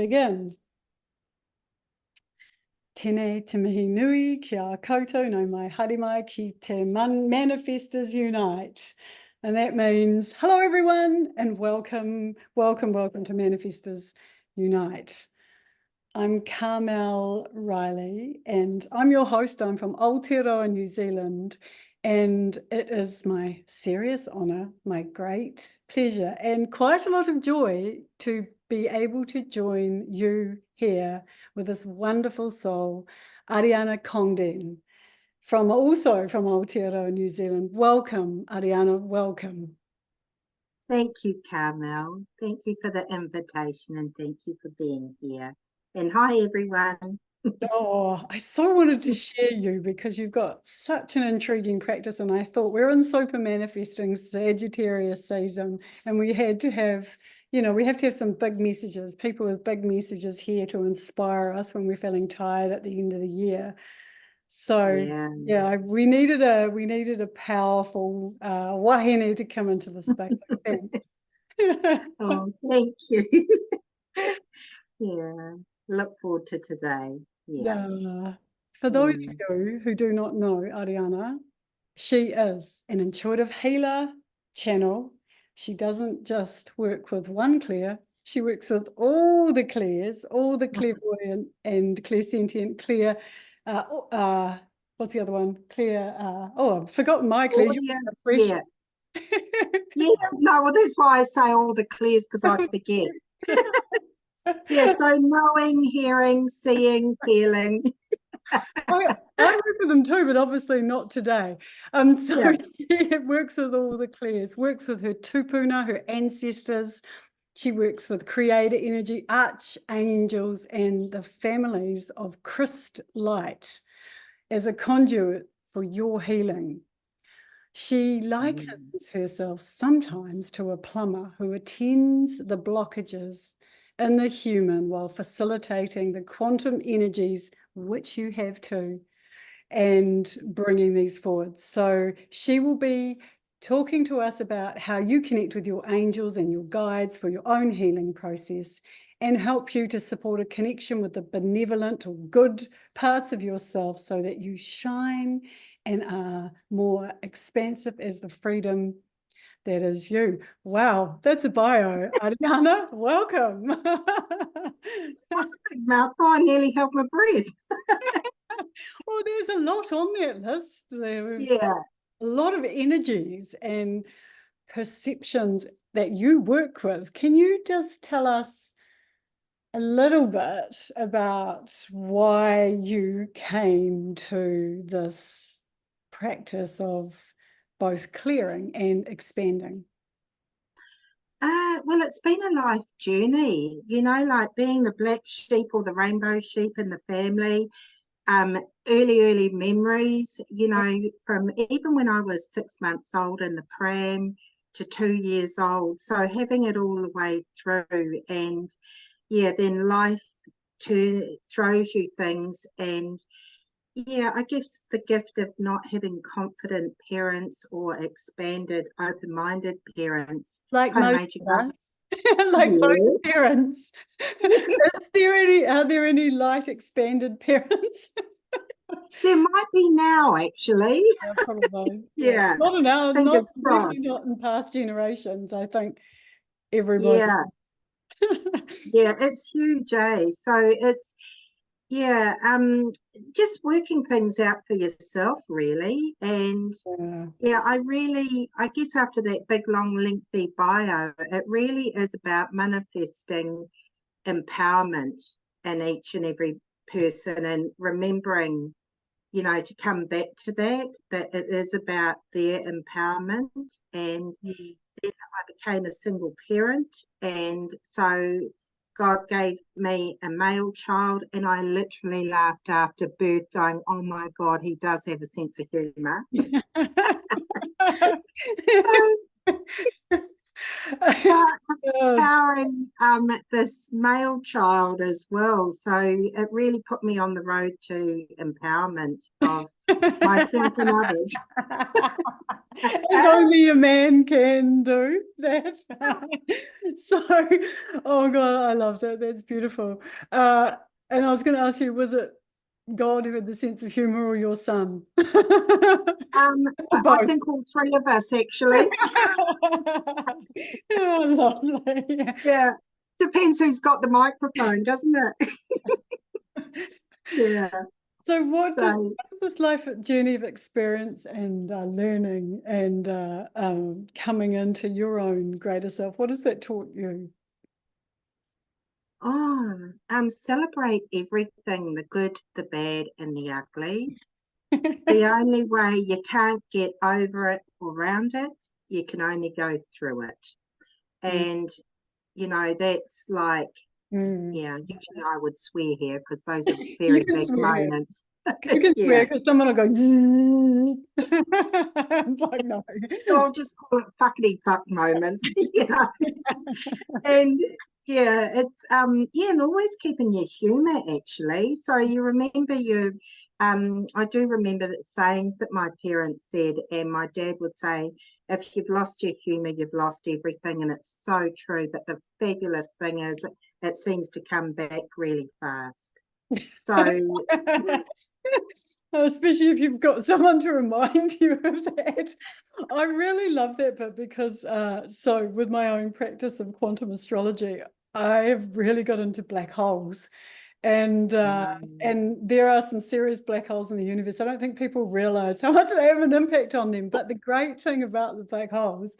begin. Tēnei te mihi nui ki a koutou no mai haere mai ki te manifestors unite. And that means, hello everyone, and welcome to Manifestors Unite. I'm Carmel Riley, and I'm your host. I'm from Aotearoa, New Zealand, and it is my serious honour, my great pleasure, and quite a lot of joy to be able to join you here with this wonderful soul, Aryana Congdon, also from Aotearoa, New Zealand. Welcome, Aryana, welcome. Thank you, Carmel. Thank you for the invitation and thank you for being here. And hi, everyone. Oh, I so wanted to share you because you've got such an intriguing practice, and I thought we're in super manifesting Sagittarius season, and we had to have, we have to have some big messages, people with big messages here to inspire us when we're feeling tired at the end of the year. So yeah, we needed a powerful wahine to come into the space. Thanks. Oh, thank you. Yeah, look forward to today. Yeah. For those of you who do not know Aryana, she is an intuitive healer, channel. She doesn't just work with one clear, she works with all the clears, all the clairvoyant and clairsentient, clear, what's the other one? Clear, I've forgotten my clears. Yeah. No, well, that's why I say all the clears, because I forget. Yeah, so knowing, hearing, seeing, feeling. I work with them too, but obviously not today. It works with all the clears, works with her Tūpuna, her ancestors. She works with creator energy, archangels, and the families of Kryst Light as a conduit for your healing. She likens herself sometimes to a plumber who attends the blockages in the human while facilitating the quantum energies, which you have too, and bringing these forward. So she will be talking to us about how you connect with your angels and your guides for your own healing process and help you to support a connection with the benevolent or good parts of yourself so that you shine and are more expansive as the freedom that is you. Wow, that's a bio. Aryana, welcome. That's a big mouthful. I nearly held my breath. Well, there's a lot on that list. Yeah. A lot of energies and perceptions that you work with. Can you just tell us a little bit about why you came to this practice of both clearing and expanding? Well, it's been a life journey, like being the black sheep or the rainbow sheep in the family. Early memories, from even when I was 6 months old in the pram to 2 years old. So having it all the way through, and then life throws you things, and I guess the gift of not having confident parents or expanded, open-minded parents. Like most of us, like most parents. Are there any light expanded parents? There might be now, actually. Yeah, probably. Yeah. Not now, definitely not in past generations. I think everybody. Yeah, it's huge, eh? So it's just working things out for yourself, really. And I guess after that big, long, lengthy bio, it really is about manifesting empowerment in each and every person and remembering, to come back to that it is about their empowerment. And then I became a single parent, and so God gave me a male child, and I literally laughed after birth going, oh my God, he does have a sense of humour. Empowering this male child as well. So it really put me on the road to empowerment of myself and others. As only a man can do that. So, oh God, I loved it. That's beautiful. And I was going to ask you, was it God who had the sense of humor or your son? I think all three of us, actually. Oh, lovely. Yeah, depends who's got the microphone, doesn't it? Yeah. So what is this life journey of experience and learning and coming into your own greater self? What has that taught you? Celebrate everything, the good, the bad, and the ugly. The only way you can't get over it or around it, you can only go through it. And, you know, that's like, yeah, usually I would swear here because those are very big moments. You can swear because someone will go, like, no. So I'll just call it fuckity fuck moments, you know. And yeah, it's and always keeping your humor actually. So you remember I do remember the sayings that my parents said, and my dad would say, if you've lost your humor, you've lost everything, and it's so true. But the fabulous thing is it seems to come back really fast. So especially if you've got someone to remind you of that. I really love that bit because so with my own practice of quantum astrology, I've really got into black holes. And there are some serious black holes in the universe. I don't think people realize how much they have an impact on them. But the great thing about the black holes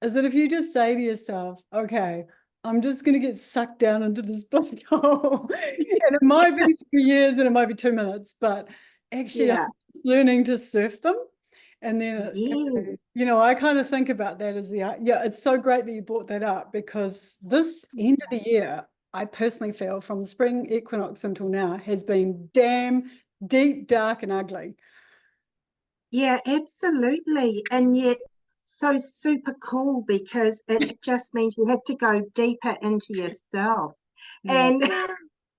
is that if you just say to yourself, okay, I'm just going to get sucked down into this black hole. And it might be 2 years and it might be 2 minutes, but actually I'm just learning to surf them. And then, you know, I kind of think about that as it's so great that you brought that up because this end of the year, I personally feel from the spring equinox until now has been damn deep, dark and ugly. Yeah, absolutely. And yet so super cool because it just means you have to go deeper into yourself. And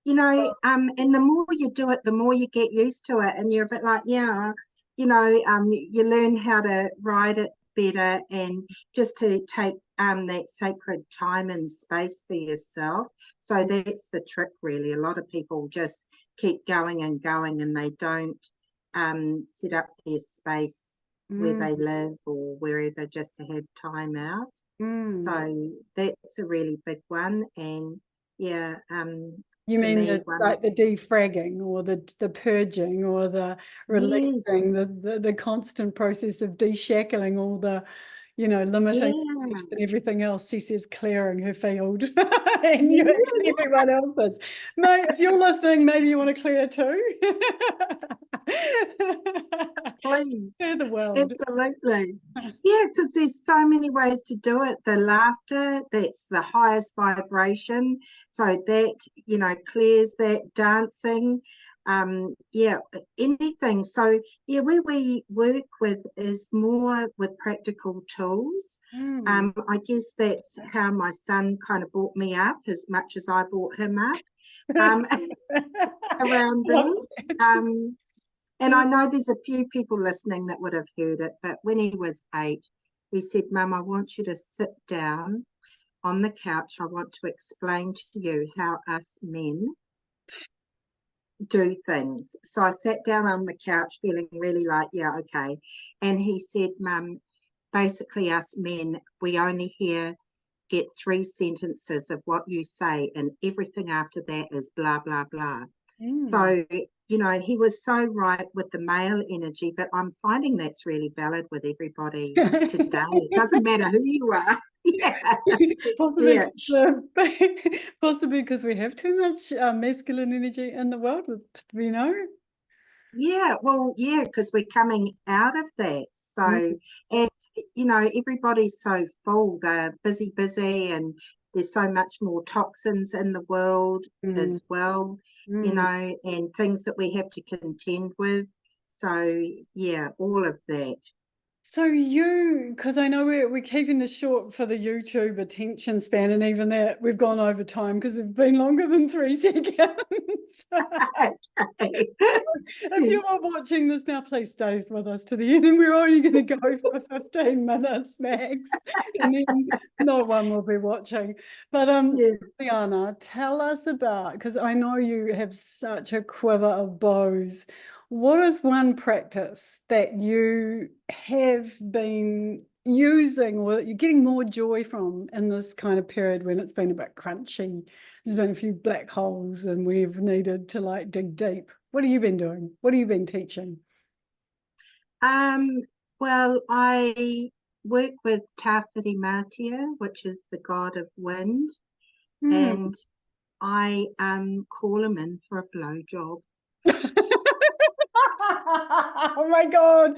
you know, and the more you do it, the more you get used to it. And you're a bit like, you you learn how to ride it better and just to take that sacred time and space for yourself. So that's the trick, really. A lot of people just keep going and going and they don't set up their space where they live or wherever just to have time out. So that's a really big one. And yeah, you mean like the defragging or the purging or the releasing, the constant process of deshackling all the, you know, limiting and everything else. She says clearing her field and everyone else's. Mate, if you're listening, maybe you want to clear too. Please. Clear the world. Absolutely. Yeah, because there's so many ways to do it. The laughter, that's the highest vibration. So that, you know, clears that. Dancing, anything. So yeah, where we work with is more with practical tools. I guess that's how my son kind of brought me up as much as I brought him up around that. And I know there's a few people listening that would have heard it, but when he was 8, he said, Mum, I want you to sit down on the couch. I want to explain to you how us men do things. So I sat down on the couch feeling really like, yeah, okay. And he said, Mum, basically us men, we only get 3 sentences of what you say and everything after that is blah, blah, blah. So, you know, he was so right with the male energy, but I'm finding that's really valid with everybody today. It doesn't matter who you are. Possibly because we have too much masculine energy in the world, you know? Yeah, well, yeah, because we're coming out of that. So, and, you know, everybody's so full. They're busy, and there's so much more toxins in the world as well, you know, and things that we have to contend with. So, yeah, all of that. So because I know we're keeping this short for the YouTube attention span, and even that we've gone over time because we've been longer than 3 seconds. Okay. If you are watching this now, please stay with us to the end, and we're only going to go for 15 minutes max, and then no one will be watching. But Yeah. Aryana, tell us about, because I know you have such a quiver of bows. What is one practice that you have been using or that you're getting more joy from in this kind of period when it's been a bit crunchy? There's been a few black holes and we've needed to like dig deep. What have you been doing? What have you been teaching? Well, I work with Tāwhiri Mātia, which is the god of wind, and I call him in for a blowjob. Oh my God.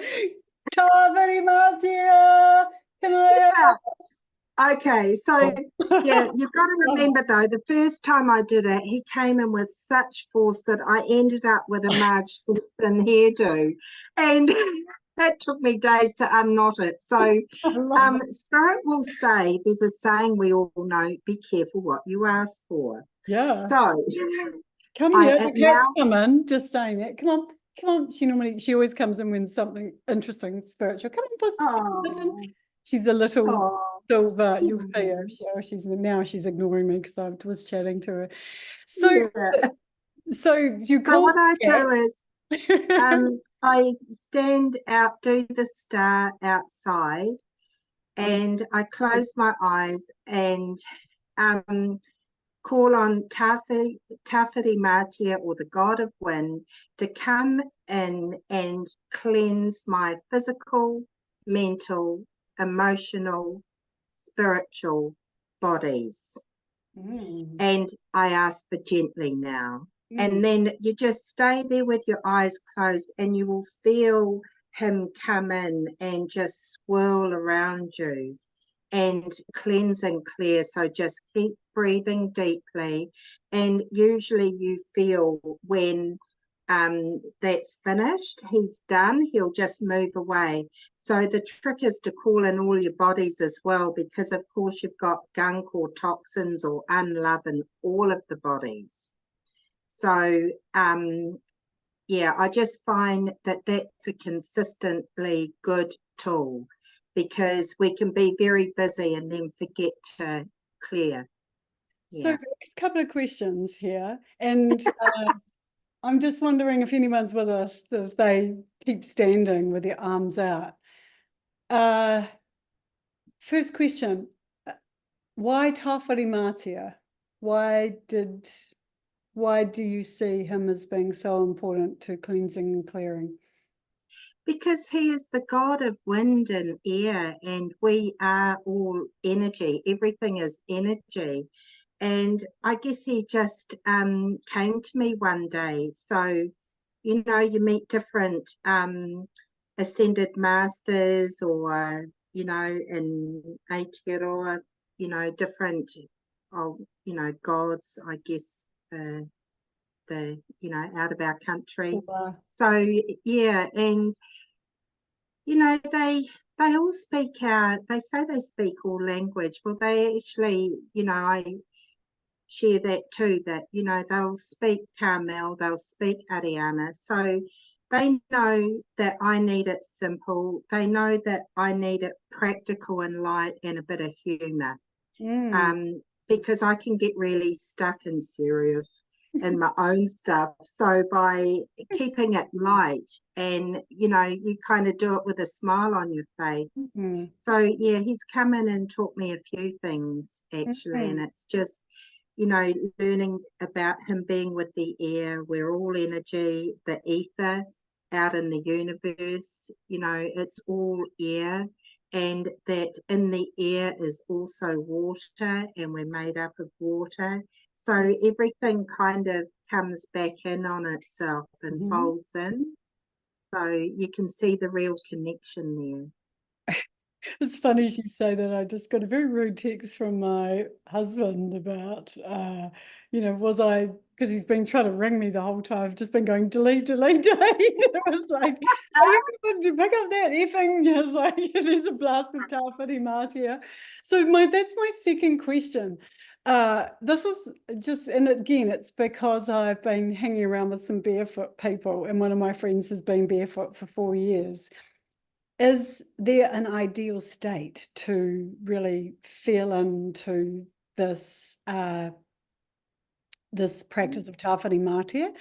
Tāwhiri Mātia. Can I Yeah. Okay, so yeah, you've got to Oh. remember though, the first time I did it, he came in with such force that I ended up with a Marge Simpson hairdo, and that took me days to unknot it. So, Spirit will say, there's a saying we all know: be careful what you ask for. Yeah. So, Come I here. am The cat's now. come in. Just saying it. Come on. Come on. She always comes in when something interesting, spiritual. Come on, puss. Oh, She's a little oh, silver. You'll see her. yeah, She's ignoring me because I was chatting to her. So, yeah. so you So call what I cat. do is I stand out, do the star outside, and I close my eyes and call on Tāwhiri Mātia, or the god of wind, to come in and cleanse my physical, mental, emotional, spiritual bodies. And I ask for gently now. And then you just stay there with your eyes closed, and you will feel him come in and just swirl around you and cleanse and clear. So just keep breathing deeply. And usually you feel when that's finished, he's done, he'll just move away. So the trick is to call in all your bodies as well, because of course you've got gunk or toxins or unlove in all of the bodies. So yeah, I just find that that's a consistently good tool, because we can be very busy and then forget to clear. So Yeah. there's a couple of questions here, and I'm just wondering if anyone's with us, if they keep standing with their arms out. First question, why Tāwhiri Mātia? Why do you see him as being so important to cleansing and clearing? Because he is the god of wind and air, and we are all energy. Everything is energy. And I guess he just came to me one day. So, you know, you meet different ascended masters, or, you know, in Aotearoa, you know, different, you know, gods, I guess, you know, out of our country. So, yeah, and you know, they all speak they say they speak all language. Well, they actually, you know, I share that too, that, you know, they'll speak Carmel, they'll speak Aryana. So they know that I need it simple. They know that I need it practical and light and a bit of humor. Because I can get really stuck and serious in my own stuff. So by keeping it light, and you know, you kind of do it with a smile on your face. So yeah, he's come in and taught me a few things actually, and it's just, you know, learning about him being with the air. We're all energy, the ether out in the universe, you know, it's all air, and that in the air is also water, and we're made up of water. So everything kind of comes back in on itself and folds in. So you can see the real connection there. It's funny you say that. I just got a very rude text from my husband about, was I, because he's been trying to ring me the whole time. I've just been going delete, delete, delete. It was like, are you going to pick up that effing? It's like, there's a blast of Tawhiri Mātia. So that's my second question. This is just, and again, it's because I've been hanging around with some barefoot people, and one of my friends has been barefoot for 4 years. Is there an ideal state to really feel into this this practice of Tawhiri Mātia?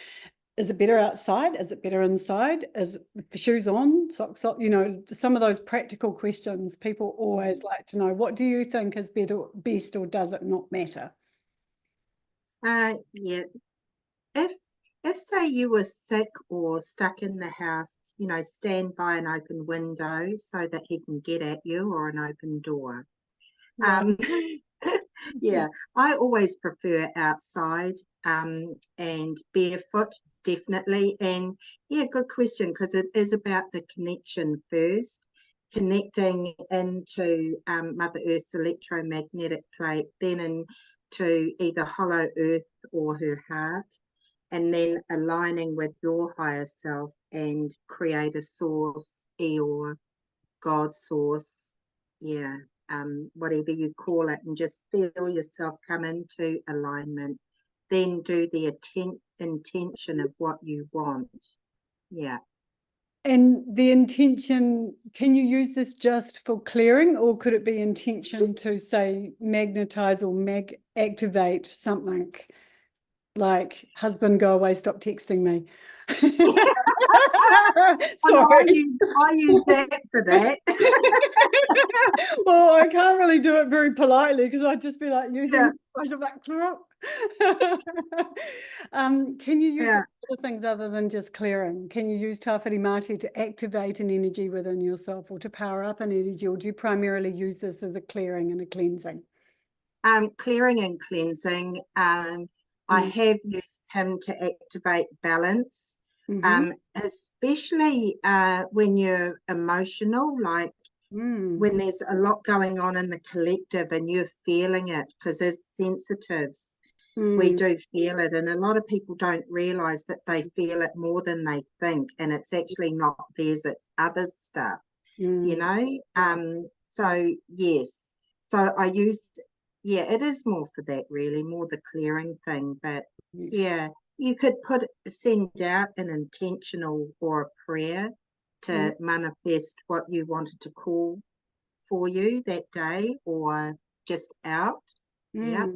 Is it better outside? Is it better inside? Is it shoes on, socks off? Some of those practical questions people always like to know. What do you think is best, or does it not matter? Yeah. If say you were sick or stuck in the house, stand by an open window so that he can get at you, or an open door. Right. Yeah, I always prefer outside, and barefoot, definitely. And yeah, good question, because it is about the connection first, connecting into Mother Earth's electromagnetic plate, then into either hollow earth or her heart, and then aligning with your higher self and creator source, or God source, yeah, whatever you call it, and just feel yourself come into alignment. Then do the intention of what you want. Yeah. And the intention, can you use this just for clearing, or could it be intention to, say, magnetize or activate something? Like, husband, go away, stop texting me. Sorry. I use that for that. Well, I can't really do it very politely, because I'd just be like using can you use other things other than just clearing? Can you use Tawhiri Mātia to activate an energy within yourself, or to power up an energy, or do you primarily use this as a clearing and a cleansing? Clearing and cleansing. I have used him to activate balance, especially when you're emotional, like when there's a lot going on in the collective and you're feeling it, because as sensitives, we do feel it. And a lot of people don't realize that they feel it more than they think. And it's actually not theirs, it's other stuff, So, yes. So I used... Yeah, it is more for that, really, more the clearing thing. But yeah, you could send out an intentional or a prayer to manifest what you wanted to call for you that day, or just out. Yeah.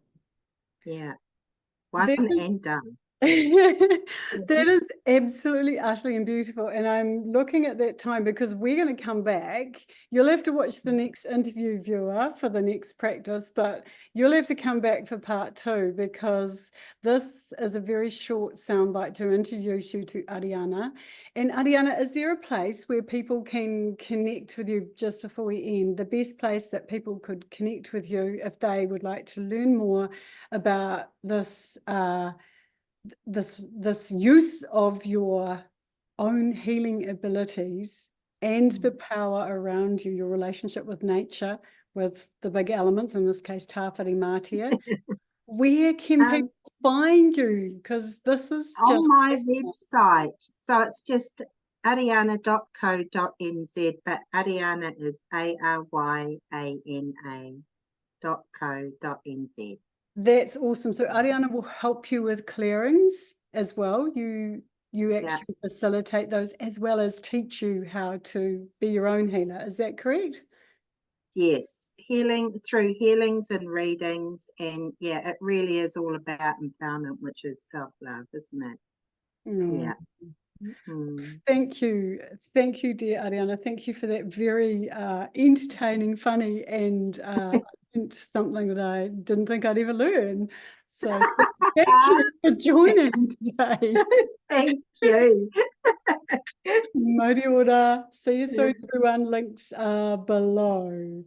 One and done. That is absolutely, utterly and beautiful. And I'm looking at that time, because we're going to come back. You'll have to watch the next interview, viewer, for the next practice, but you'll have to come back for part 2, because this is a very short soundbite to introduce you to Aryana. And Aryana, is there a place where people can connect with you just before we end? The best place that people could connect with you if they would like to learn more about this this use of your own healing abilities and the power around you, your relationship with nature, with the big elements, in this case Tawhiri Mātia. Where can people find you? Because this is on my website. So it's just aryana.co.nz, but Aryana is ARYANA.co.nz. That's awesome. So Aryana will help you with clearings as well. You actually facilitate those, as well as teach you how to be your own healer. Is that correct? Yes, healing through healings and readings. And yeah, it really is all about empowerment, which is self-love, isn't it? Yeah. Thank you, dear Aryana. Thank you for that very entertaining, funny, and something that I didn't think I'd ever learn. So thank you for joining today. Thank you. Mōrī ora. See you soon, everyone. Links are below.